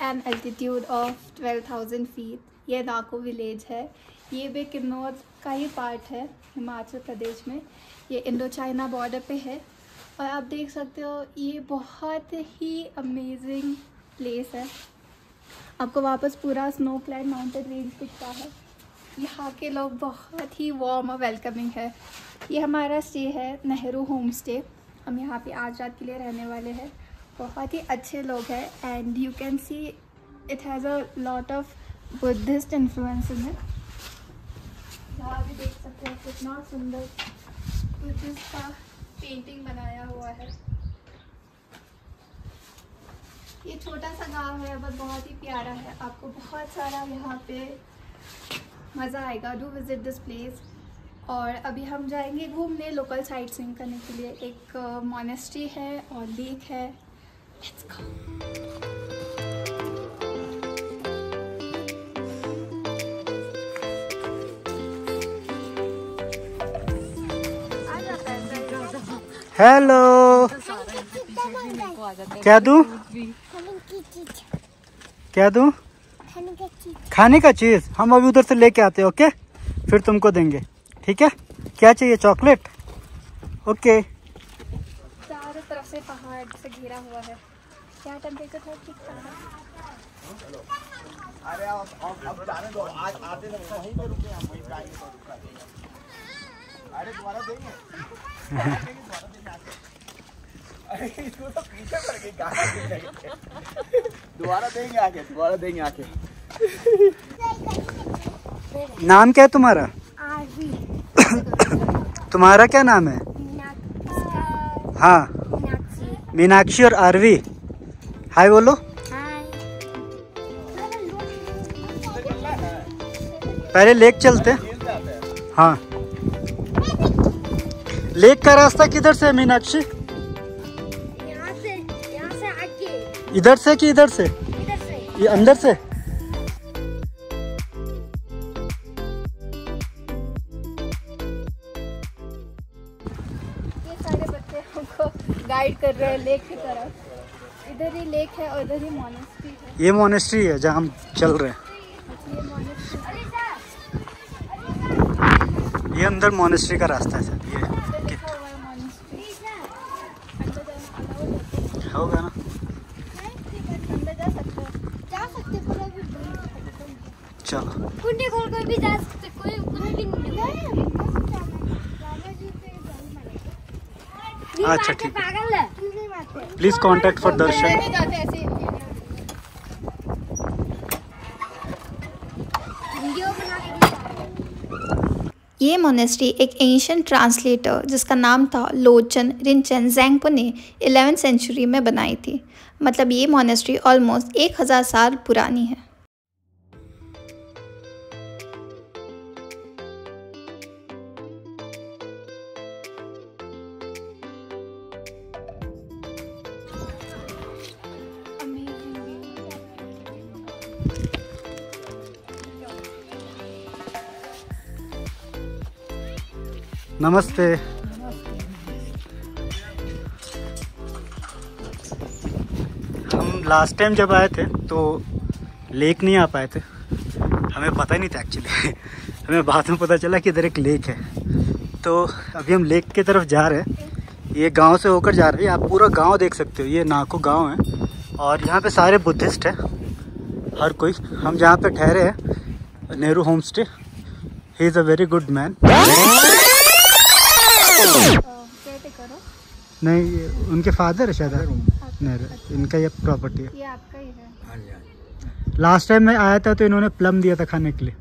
An altitude of 12,000 feet. ये नाको village है। ये भी किन्नौर का ही पार्ट है हिमाचल प्रदेश में। ये इंडो चाइना बॉर्डर पे है और आप देख सकते हो ये बहुत ही अमेजिंग प्लेस है। आपको वापस पूरा स्नो क्लाइड माउंटेन रेंज दिखता है। यहाँ के लोग बहुत ही वार्म और वेलकमिंग है। ये हमारा स्टे है नेहरू होम स्टे। हम यहाँ पे आज रात के लिए रहने वाले हैं। बहुत ही अच्छे लोग हैं and you can see it has a lot of Buddhist influence in it. यहाँ भी देख सकते हैं कितना सुंदर बुद्धिस्ट का पेंटिंग बनाया हुआ है। ये छोटा सा गांव है बट बहुत ही प्यारा है। आपको बहुत सारा यहाँ पे मज़ा आएगा। Do visit this place. और अभी हम जाएंगे घूमने लोकल साइट सीइंग करने के लिए। एक मॉनेस्ट्री है और लेक है। Let's go. हेलो, क्या दूं? क्या दूं? खाने का चीज हम अभी उधर से लेके आते हैं। ओके, फिर तुमको देंगे। ठीक है? क्या चाहिए? चॉकलेट? ओके। चारों तरफ से पहाड़ से घिरा हुआ है। क्या टेम्परेचर था? ठीक था। अरे अब जाने दो। आज आते ना वहीं पे रुके हम, वहीं पे आएंगे तो रुका देंगे। अरे दोबारा देंगे। अरे इसको तो पीछे पड़ गई गाना देंगे। दोबारा देंगे आके, दोबारा देंगे आके। नाम क्या है तुम्हारा? तुम्हारा क्या नाम है? हाँ, मीनाक्षी और आरवी। हाय बोलो। पहले लेक चलते। हाँ, लेक का रास्ता किधर से है मीनाक्षी? यहाँ से आगे। इधर से कि इधर से? इधर से। ये अंदर से? ये सारे बच्चे हमको गाइड कर रहे हैं लेक की तरफ। इधर ही लेक है और इधर ही मॉनेस्ट्री है। ये मॉनेस्ट्री है जहाँ हम चल रहे हैं। ये अंदर मॉनेस्ट्री का रास्ता है सर। ये होगा ना? चलो कुंडी खोल कर भी जा सकते, कोई भी नहीं। अच्छा ठीक है। प्लीज कांटेक्ट फॉर दर्शन। ये मोनेस्ट्री एक एंशिएंट ट्रांसलेटर जिसका नाम था लोचन रिंचन ज़ेंगपो ने 11वीं सेंचुरी में बनाई थी। मतलब ये मोनेस्ट्री ऑलमोस्ट 1000 साल पुरानी है। नमस्ते। हम लास्ट टाइम जब आए थे तो लेक नहीं आ पाए थे। हमें पता ही नहीं था एक्चुअली। हमें बाद में पता चला कि इधर एक लेक है। तो अभी हम लेक की तरफ जा रहे हैं। ये गांव से होकर जा रहे हैं। आप पूरा गांव देख सकते हो। ये नाको गांव है और यहाँ पे सारे बुद्धिस्ट हैं, हर कोई। हम जहाँ पे ठहरे हैं Nehru home stay. He is a very good man. नहीं, ये उनके फादर है शायद। नहीं, इनका ये प्रॉपर्टी है। ये आपका ही है। लास्ट टाइम मैं आया था तो इन्होंने प्लम दिया था खाने के लिए।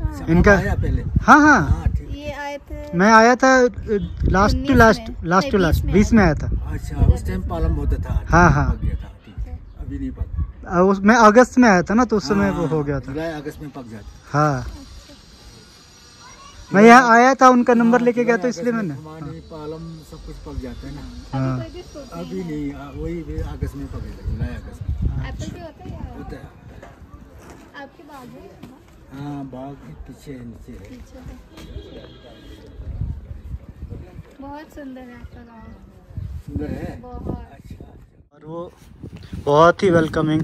हाँ। इनका पहले। हाँ हाँ, ये आए थे। मैं आया था लास्ट टू लास्ट 20 में आया था। अच्छा, उस टाइम पालम होता था। हाँ हाँ, अभी नहीं पका। मैं अगस्त में आया था ना तो उस समय वो हो गया था। जुलाई अगस्त में पक जाता। हाँ, मैं यहाँ आया था, उनका नंबर लेके गया तो इसलिए मैंने। पालम सब कुछ पक जाता है ना। हाँ, अभी नहीं, वही अगस्त में पकेगा, जुलाई अगस्त में। एप्पल भी होता है होता है। आपके बाग है? हाँ, बाग के पीछे है, नीचे है। बहुत सुंदर है आपका गाँव। सुंदर है बहुत। अच्छा। और वो बहुत ही वेलकमिंग,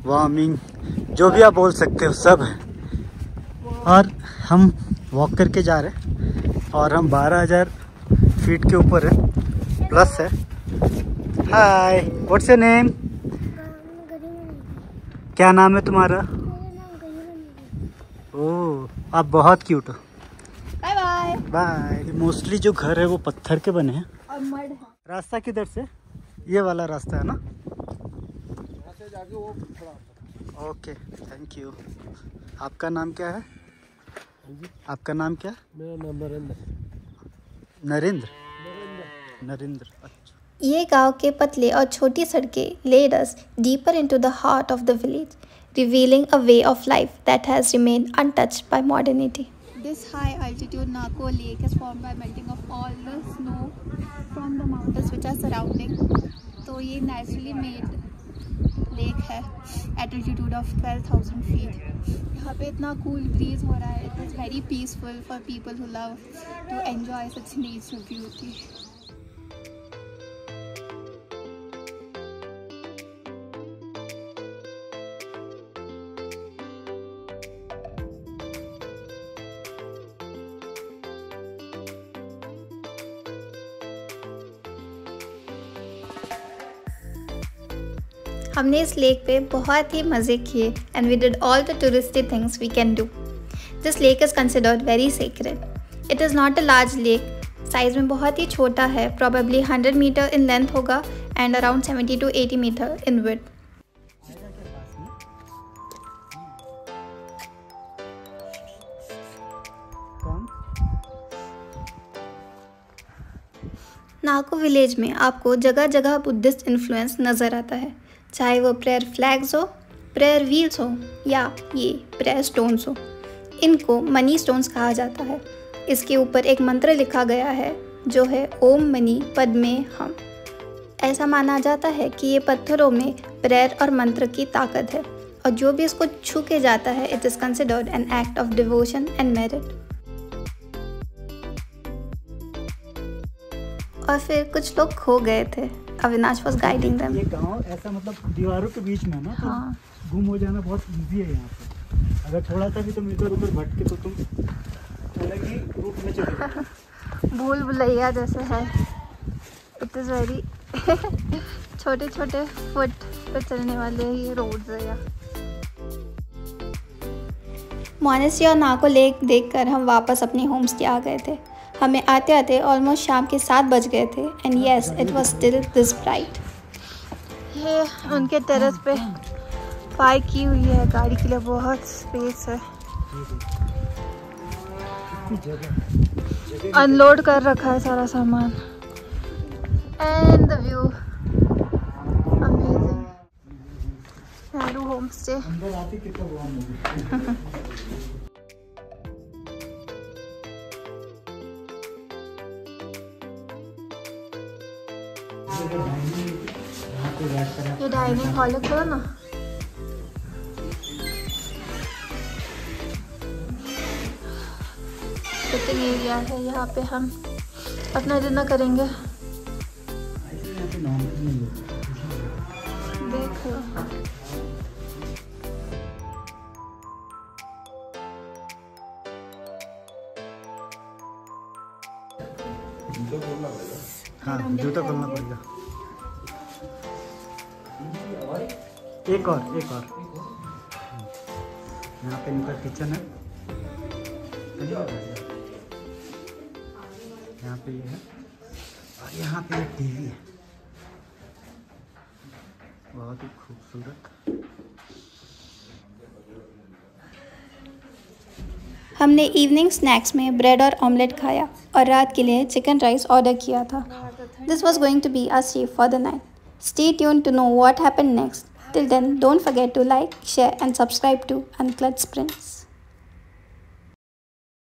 वार्मिंग, जो भी आप बोल सकते हो सब है। और हम वॉक करके जा रहे हैं और हम 12,000 फीट के ऊपर है, प्लस है। हाय, व्हाट्स योर नेम? क्या नाम है तुम्हारा? ओह, आप बहुत क्यूट हो। Bye bye bye. मोस्टली जो घर है वो पत्थर के बने हैं। और मड है। रास्ता किधर से? ये वाला रास्ता है ना? ऐसे जाके वो थोड़ा। Okay, thank you. आपका नाम क्या है? आपका नाम क्या? मेरा नाम नरेंद्र। नरेंद्र? नरेंद्र, अच्छा। ये गांव के पतले और छोटी सड़कें led us deeper into the heart of the village, revealing a way of life that has remained untouched by modernity. This high altitude Nako Lake is formed by melting of all the snow from the mountains which are surrounding. तो ये naturally made lake है at altitude of 12,000 feet. यहाँ पे इतना cool breeze हो रहा है. It is very peaceful for people who love to enjoy such nature beauty. हमने इस लेक पे बहुत ही मज़े किए and we did all the touristy things we can do. This lake is considered very sacred. It is not a large lake, size में बहुत ही छोटा है, प्रॉबेबली 100 मीटर इन लेंथ होगा and around 70 to 80 metre in width. Nako village में आपको जगह जगह बुद्धिस्ट इन्फ्लुएंस नज़र आता है, चाहे वो प्रेयर फ्लैग्स हो, प्रेयर व्हील्स हो या ये प्रेयर स्टोन्स हो। इनको मनी स्टोन्स कहा जाता है। इसके ऊपर एक मंत्र लिखा गया है जो है ओम मनी पद्मे हम। ऐसा माना जाता है कि ये पत्थरों में प्रेयर और मंत्र की ताकत है और जो भी इसको छू के जाता है it is considered an act of devotion and merit. और फिर कुछ लोग खो गए थे। Avinash was guiding them. ये गांव ऐसा मतलब दीवारों के बीच में है ना, तो हाँ। गुम हो जाना बहुत इजी है यहाँ पे। अगर थोड़ा सा भी तुम इधर उधर भटके तो तुम अलग ही रूट में चले जाओगे। भूल भुलैया जैसे है। इट इज़ वेरी छोटे छोटे फुट पे चलने वाले ये रोड्स है यहाँ। मोनेस्ट्री और नाको लेक देखकर हम वापस अपने होम्स के आ गए थे। हमें आते आते ऑलमोस्ट शाम के 7 बज गए थे and yes it was still this bright. ये उनके टेरेस पे पार्क की हुई है, गाड़ी के लिए बहुत स्पेस है। अनलोड कर रखा है सारा सामान and the view amazing. Nehru home stay. ये डाइनिंग हॉल है ना, सिटिंग एरिया है। यहाँ पे हम अपना डिनर करेंगे। देखो हाँ, जूता खोलना पड़ेगा। एक और यहाँ पे इनका किचन है। यहाँ पे ये है और यहाँ पे एक टीवी है, बहुत ही खूबसूरत। हमने इवनिंग स्नैक्स में ब्रेड और ऑमलेट खाया और रात के लिए चिकन राइस ऑर्डर किया था। This was going to be our stay for the night. Stay tuned to know what happened next. Till then, don't forget to like, share and subscribe to Unclutched Prince.